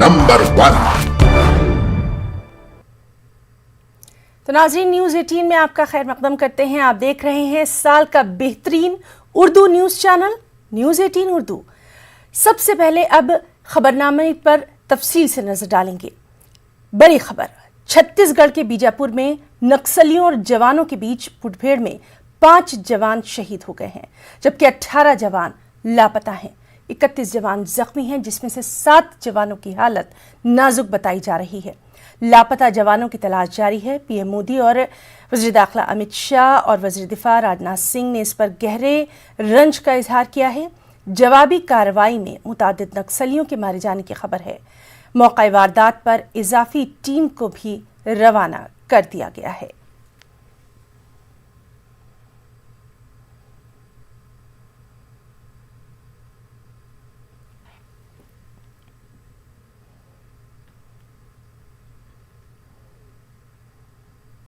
Number 1۔ تو ناظرین، news 18 میں آپ کا خیر مقدم کرتے ہیں۔ آپ دیکھ رہے ہیں سال کا بہترین Urdu news channel news 18 Urdu. سب سے پہلے اب خبرنامے پر تفصیل سے نظر ڈالیں گے۔ بڑی خبر، چھتیس گڑھ کے بیجاپور میں نکسلیوں اور جوانوں کے بیچ مڈبھیڑ میں 5 جوان شہید ہو گئے ہیں، جبکہ 18 جوان لاپتہ ہیں۔ 31 جوان زخمی ہیں، جس میں سے 7 جوانوں کی حالت نازک بتائی جا رہی ہے۔ لاپتہ جوانوں کی تلاش جاری ہے۔ پی ایم مودی اور وزیر داخلہ امت شاہ اور وزیر دفاع راجناتھ سنگھ نے اس پر گہرے رنج کا اظہار کیا ہے۔ جوابی کارروائی میں متعدد نکسلیوں کے مارے جانے کی خبر ہے۔ موقع واردات پر اضافی ٹیم کو بھی روانہ کر دیا گیا ہے۔